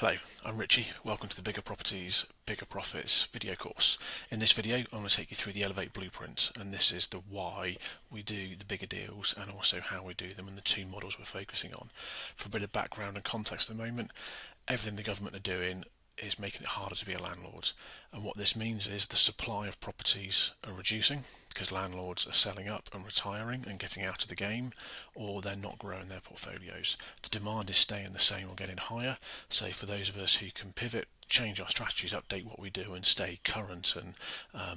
Hello, I'm Richie. Welcome to the Bigger Properties, Bigger Profits video course. In this video, I'm going to take you through the Elevate Blueprint, and this is the why we do the bigger deals and also how we do them and the two models we're focusing on. For a bit of background and context at the moment, everything the government are doing is making it harder to be a landlord, and what this means is the supply of properties are reducing because landlords are selling up and retiring and getting out of the game, or they're not growing their portfolios. The demand is staying the same or getting higher, so for those of us who can pivot, change our strategies, update what we do and stay current and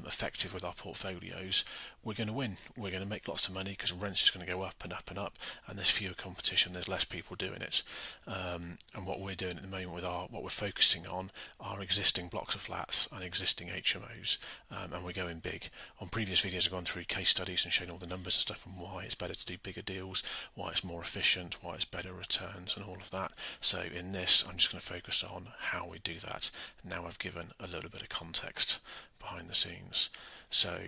effective with our portfolios, we're going to win. We're going to make lots of money because rents is going to go up and up and up, and there's fewer competition, there's less people doing it. And what we're doing at the moment with what we're focusing on are existing blocks of flats and existing HMOs, and we're going big. On previous videos I've gone through case studies and shown all the numbers and stuff and why it's better to do bigger deals, why it's more efficient, why it's better returns and all of that. So in this I'm just going to focus on how we do that. Now I've given a little bit of context behind the scenes. So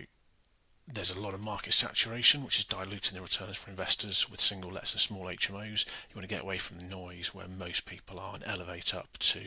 there's a lot of market saturation, which is diluting the returns for investors with single lets and small HMOs. You want to get away from the noise where most people are and elevate up to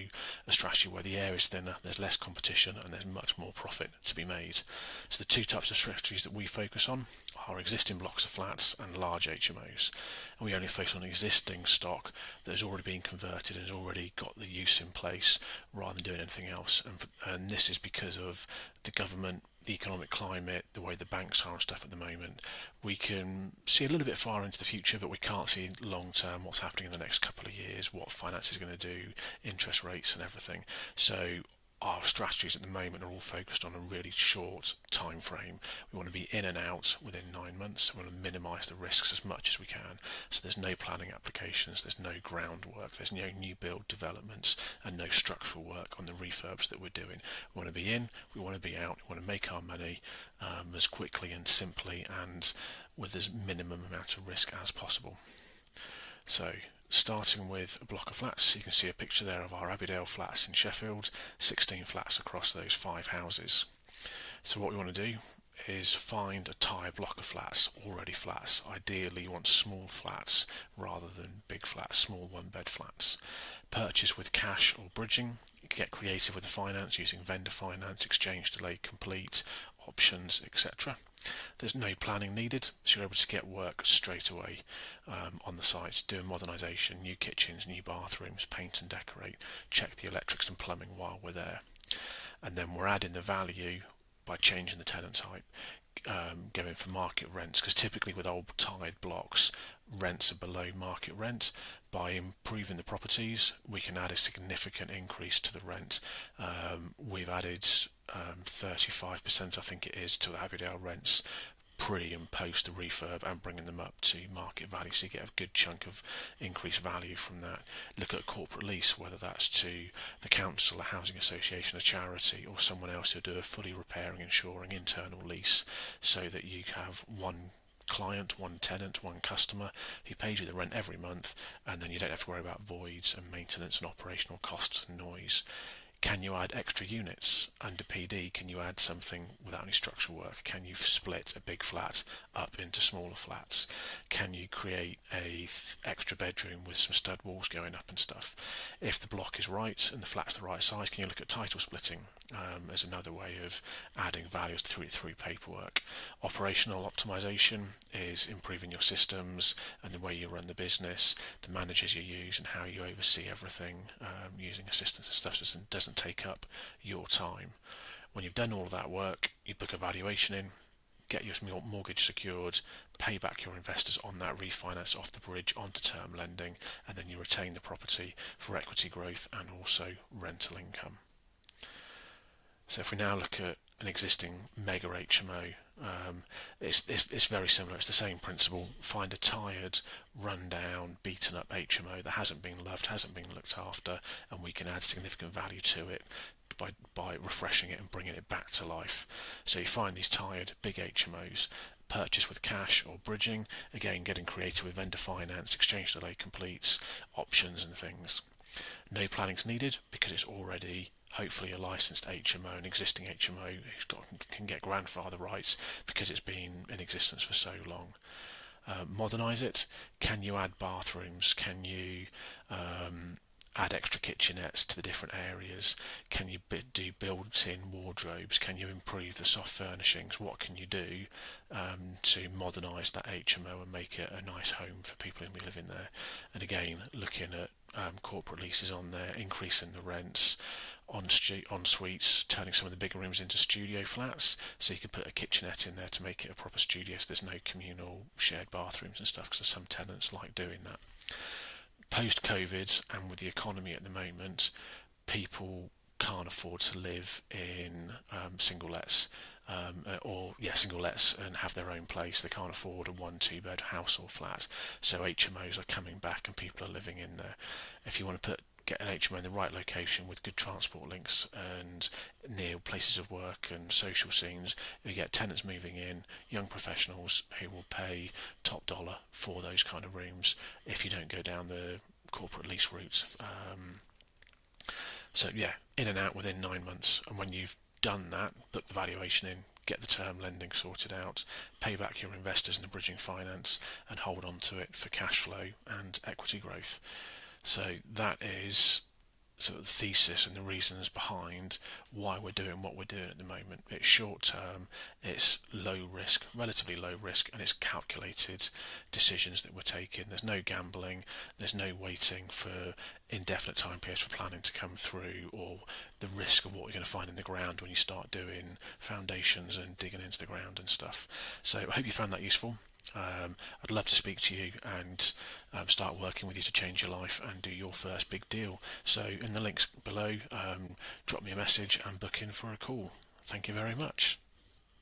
a strategy where the air is thinner, there's less competition, and there's much more profit to be made. So the two types of strategies that we focus on are existing blocks of flats and large HMOs. And we only focus on existing stock that has already been converted and has already got the use in place rather than doing anything else. And this is because of the government, the economic climate, the way the banks are and stuff at the moment. We can see a little bit far into the future, but we can't see long term what's happening in the next couple of years, what finance is going to do, interest rates and everything. So our strategies at the moment are all focused on a really short time frame. We want to be in and out within 9 months. We want to minimise the risks as much as we can. So there's no planning applications, there's no groundwork, there's no new build developments and no structural work on the refurbs that we're doing. We want to be in, we want to be out, we want to make our money as quickly and simply and with as minimum amount of risk as possible. So starting with a block of flats, you can see a picture there of our Abbeydale flats in Sheffield, 16 flats across those 5 houses. So what we want to do is find a tired block of flats, already flats. Ideally you want small flats rather than big flats, small one-bed flats. Purchase with cash or bridging. You can get creative with the finance using vendor finance, exchange delay complete, options, etc. There's no planning needed, so you're able to get work straight away on the site, doing modernisation, new kitchens, new bathrooms, paint and decorate, check the electrics and plumbing while we're there. And then we're adding the value by changing the tenant type, going for market rents, because typically with old tied blocks, rents are below market rent. By improving the properties, we can add a significant increase to the rent. We've added 35%, I think it is, to the Abbeydale rents pre and post the refurb and bringing them up to market value, so you get a good chunk of increased value from that. Look at a corporate lease, whether that's to the council, a housing association, a charity or someone else who do a fully repairing, insuring internal lease, so that you have one client, one tenant, one customer who pays you the rent every month, and then you don't have to worry about voids and maintenance and operational costs and noise. Can you add extra units under PD? Can you add something without any structural work? Can you split a big flat up into smaller flats? Can you create a extra bedroom with some stud walls going up and stuff? If the block is right and the flat's the right size, can you look at title splitting as another way of adding values through paperwork? Operational optimization is improving your systems and the way you run the business, the managers you use and how you oversee everything using assistants and stuff, so it doesn't take up your time. When you've done all of that work, you book a valuation in, get your mortgage secured, pay back your investors on that refinance off the bridge onto term lending, and then you retain the property for equity growth and also rental income. So if we now look at an existing mega HMO, it's very similar. It's the same principle. Find a tired, run-down, beaten-up HMO that hasn't been loved, hasn't been looked after, and we can add significant value to it by refreshing it and bringing it back to life. So you find these tired, big HMOs, purchase with cash or bridging, again getting creative with vendor finance, exchange delay completes, options and things. No planning's needed because it's already hopefully a licensed HMO, an existing HMO can get grandfather rights because it's been in existence for so long. Modernise it. Can you add bathrooms? Can you add extra kitchenettes to the different areas? Can you do built-in wardrobes? Can you improve the soft furnishings? What can you do to modernise that HMO and make it a nice home for people who live in there? And again, looking at corporate leases on there, increasing the rents on suites, turning some of the bigger rooms into studio flats, so you could put a kitchenette in there to make it a proper studio, so there's no communal shared bathrooms and stuff, because some tenants like doing that. Post COVID and with the economy at the moment, people can't afford to live in single lets single lets and have their own place. They can't afford a 1-2 bed house or flat, so HMOs are coming back and people are living in there. If you want to get an HMO in the right location with good transport links and near places of work and social scenes, you get tenants moving in, young professionals who will pay top dollar for those kind of rooms if you don't go down the corporate lease route. So yeah, in and out within 9 months, and when you've done that, book the valuation in, get the term lending sorted out, pay back your investors in the bridging finance, and hold on to it for cash flow and equity growth. So that is sort of the thesis and the reasons behind why we're doing what we're doing at the moment. It's short term, it's low risk, relatively low risk, and it's calculated decisions that we're taking. There's no gambling, there's no waiting for indefinite time periods for planning to come through, or the risk of what you're going to find in the ground when you start doing foundations and digging into the ground and stuff. So I hope you found that useful. I'd love to speak to you and start working with you to change your life and do your first big deal. So in the links below, drop me a message and book in for a call. Thank you very much.